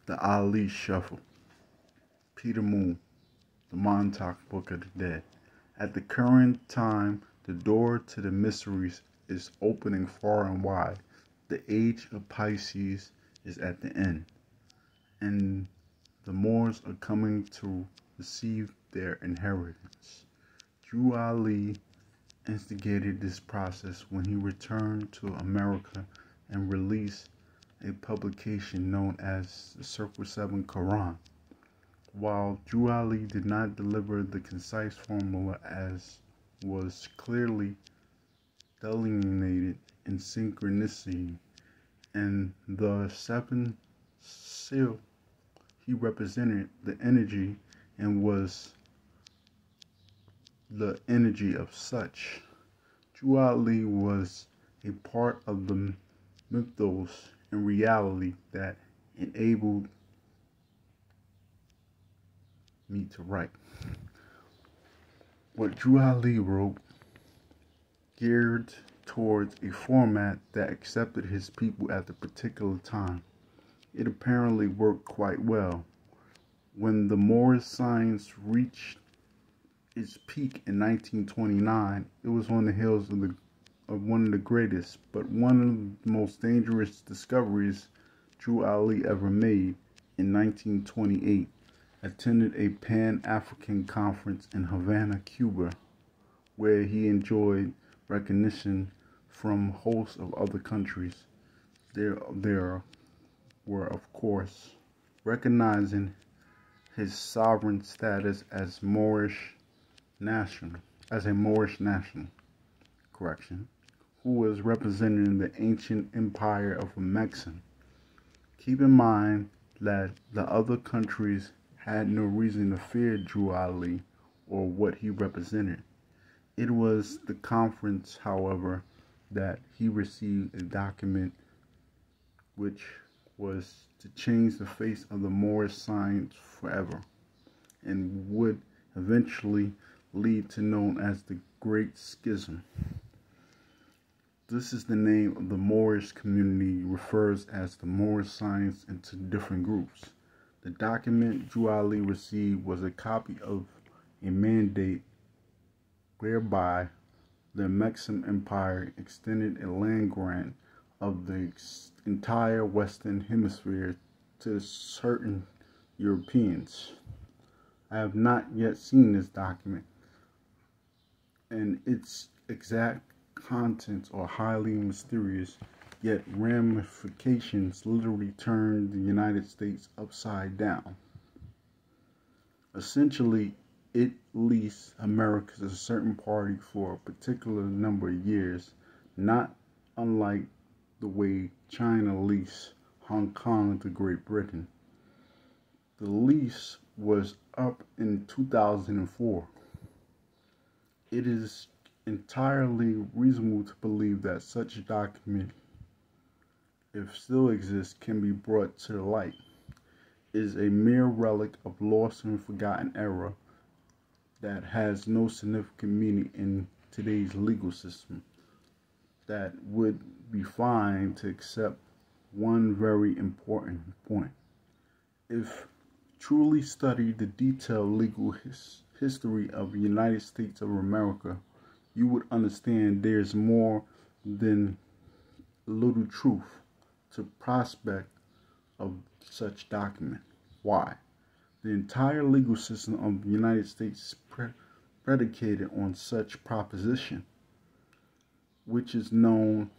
The Ali Shuffle. Peter Moon, the Montauk Book of the Dead. At the current time, the door to the mysteries is opening far and wide. The age of Pisces is at the end, and the Moors are coming to receive their inheritance. Drew Ali instigated this process when he returned to America and released a publication known as the Circle 7 Quran. While Drew Ali did not deliver the concise formula as was clearly delineated in synchronicity and the seven seal, he represented the energy and was the energy of such. Drew Ali was a part of the mythos and reality that enabled me to write. What Drew Ali wrote geared towards a format that accepted his people at the particular time. It apparently worked quite well. When the Moorish science reached its peak in 1929, it was on the heels of one of the greatest, but one of the most dangerous discoveries Drew Ali ever made in 1928. Attended a Pan-African conference in Havana, Cuba, where he enjoyed recognition from hosts of other countries. There were, of course, recognizing his sovereign status as a Moorish national, who was representing the ancient empire of Mexico. Keep in mind that the other countries had no reason to fear Drew Ali or what he represented. It was the conference, however, that he received a document which was to change the face of the Moorish science forever and would eventually lead to known as the Great Schism. This is the name of the Moorish community refers as the Moorish science into different groups. The document Drew Ali received was a copy of a mandate whereby the Mexican Empire extended a land grant of the entire Western Hemisphere to certain Europeans. I have not yet seen this document, and its exact contents are highly mysterious, yet ramifications literally turned the United States upside down. Essentially, it leased America to a certain party for a particular number of years, not unlike the way China leased Hong Kong to Great Britain. The lease was up in 2004. It is entirely reasonable to believe that such a document, if still exists, can be brought to light. It is a mere relic of lost and forgotten era that has no significant meaning in today's legal system. That would be fine to accept one very important point. If truly studied the detailed legal history of the United States of America, you would understand there's more than a little truth to prospect of such document. Why? The entire legal system of the United States is predicated on such proposition, which is known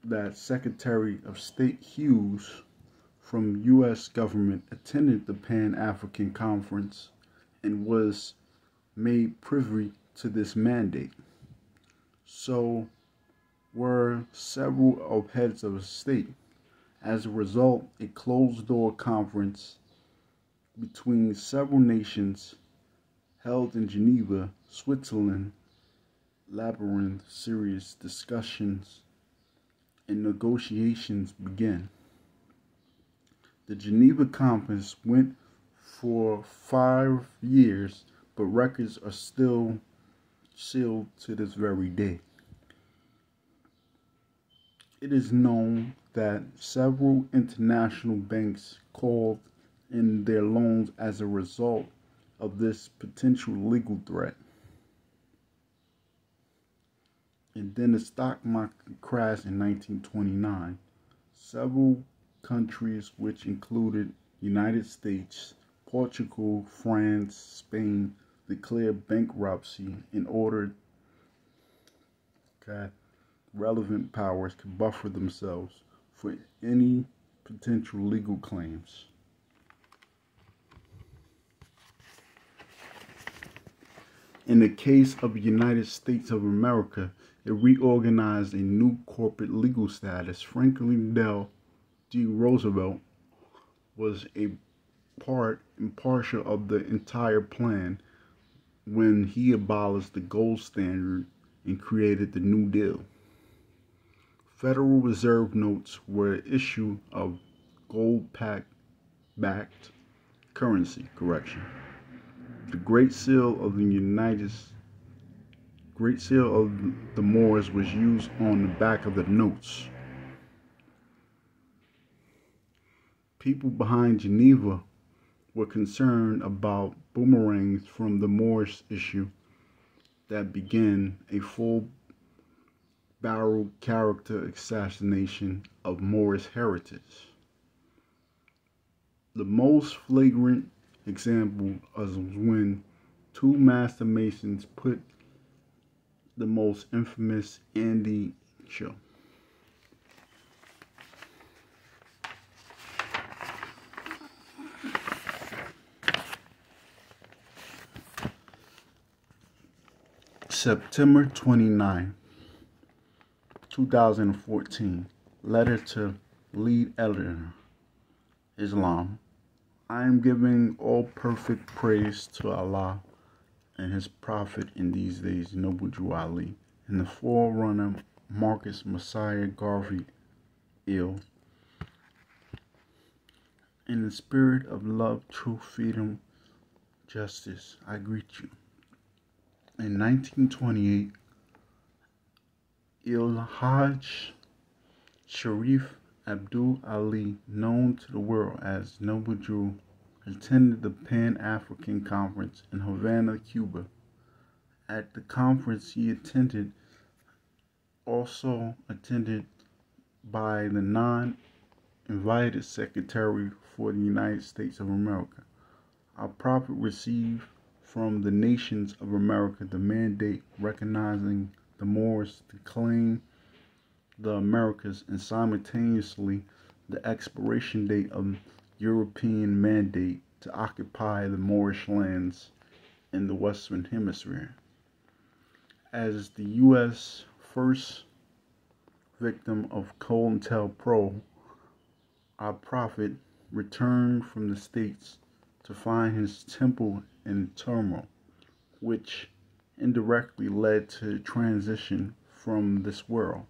that Secretary of State Hughes from U.S. government attended the Pan-African Conference and was made privy to this mandate. So were several of heads of state. As a result, a closed-door conference between several nations held in Geneva, Switzerland, labyrinth serious discussions and negotiations began. The Geneva Conference went for 5 years, but records are still sealed to this very day. It is known that several international banks called in their loans as a result of this potential legal threat. And then the stock market crashed in 1929. Several countries, which included United States, Portugal, France, Spain, declared bankruptcy in order that relevant powers could buffer themselves for any potential legal claims. In the case of the United States of America, it reorganized a new corporate legal status. Franklin D. Roosevelt was a part and partial of the entire plan when he abolished the gold standard and created the New Deal. Federal Reserve notes were an issue of gold-backed currency. The Great Seal of the Moors was used on the back of the notes. People behind Geneva were concerned about boomerangs from the Moorish issue that began a full barrel character assassination of Moorish heritage. The most flagrant example was when two master masons put the most infamous Andy show. September 29, 2014. Letter to lead editor, Islam. I am giving all perfect praise to Allah and His Prophet in these days, Noble Drew Ali, and the forerunner Marcus Messiah Garvey Ill. In the spirit of love, truth, freedom, justice, I greet you. In 1928, Il-Hajj Sharif Abdul Ali, known to the world as Noble Drew, attended the Pan-African Conference in Havana, Cuba. At the conference he also attended by the non-invited Secretary for the United States of America. Our Prophet received from the nations of America the mandate recognizing the Moors to claim the Americas and simultaneously the expiration date of European mandate to occupy the Moorish lands in the Western Hemisphere. As the U.S. first victim of COINTELPRO, our Prophet returned from the States to find his temple in turmoil, which indirectly led to transition from this world.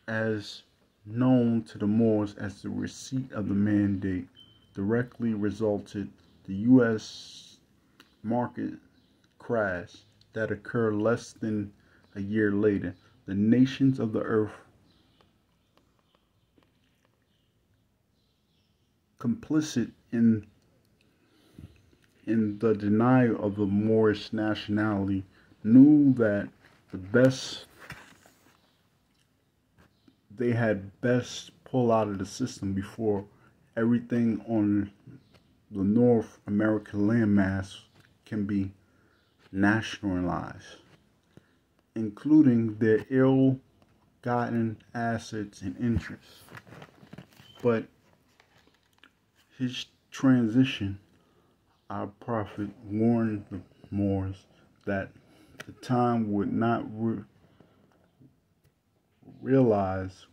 As known to the Moors as the receipt of the mandate directly resulted the U.S. market crash that occurred less than a year later. The nations of the earth complicit in the denial of the Moorish nationality knew that they had best pull out of the system before everything on the North American landmass can be nationalized, including their ill-gotten assets and interests. But his transition, our Prophet warned the Moors that the time would not realize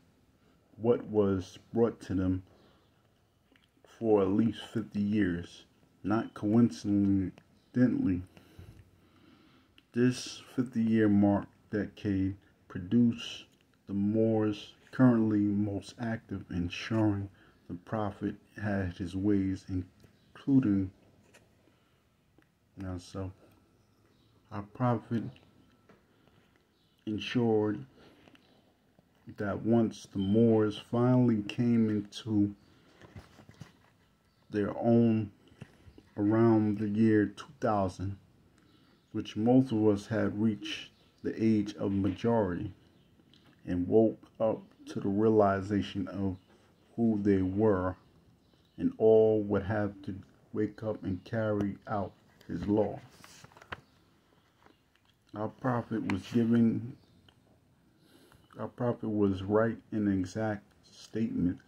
what was brought to them for at least 50 years. Not coincidentally, this 50-year mark decade produced the Moors currently most active, ensuring the Prophet had his ways, including so our Prophet ensured that once the Moors finally came into their own around the year 2000, which most of us had reached the age of majority and woke up to the realization of who they were, and all would have to wake up and carry out his law. Our prophet was right in the exact statement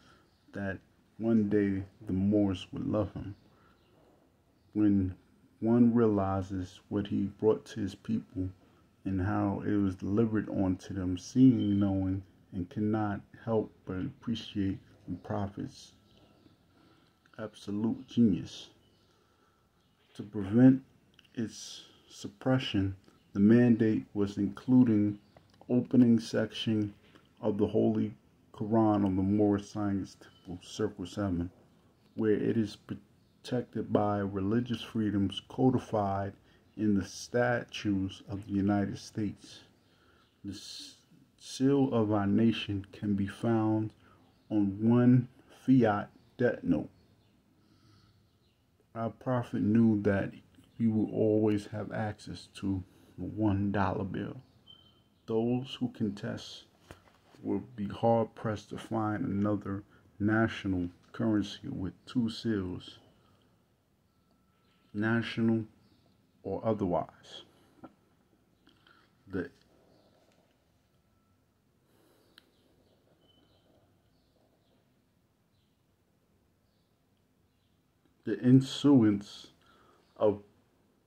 that one day the Moors would love him. When one realizes what he brought to his people and how it was delivered onto them, seeing, knowing, and cannot help but appreciate the prophet's absolute genius. To prevent its suppression, the mandate was including opening section of the Holy Quran of the Moorish Science Temple, Circle 7, where it is protected by religious freedoms codified in the statutes of the United States. The seal of our nation can be found on one fiat debt note. Our prophet knew that we will always have access to the $1 bill. Those who contest will be hard pressed to find another national currency with two seals, national or otherwise. The issuance of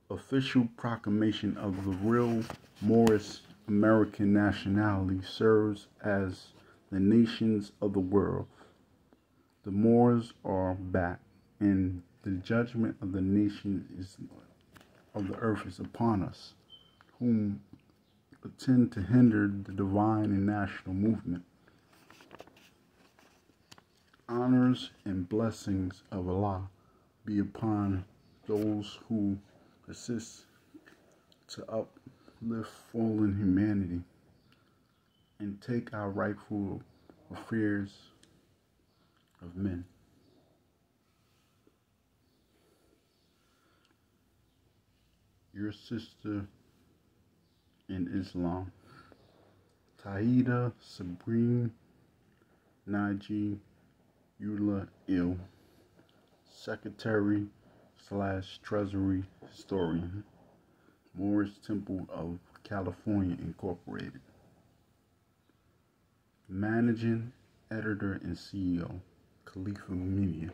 official proclamation of the real Moorish American nationality serves as the nations of the world. The Moors are back, and the judgment of the nations of the earth is upon us, whom tend to hinder the divine and national movement. Honors and blessings of Allah be upon those who assist to uplift fallen humanity and take our rightful affairs of men. Your sister in Islam, Tahida Sabrine Naji Eula Il, Secretary / Treasury Historian, Moorish Temple of California Incorporated. Managing Editor and CEO, Khalifa Media.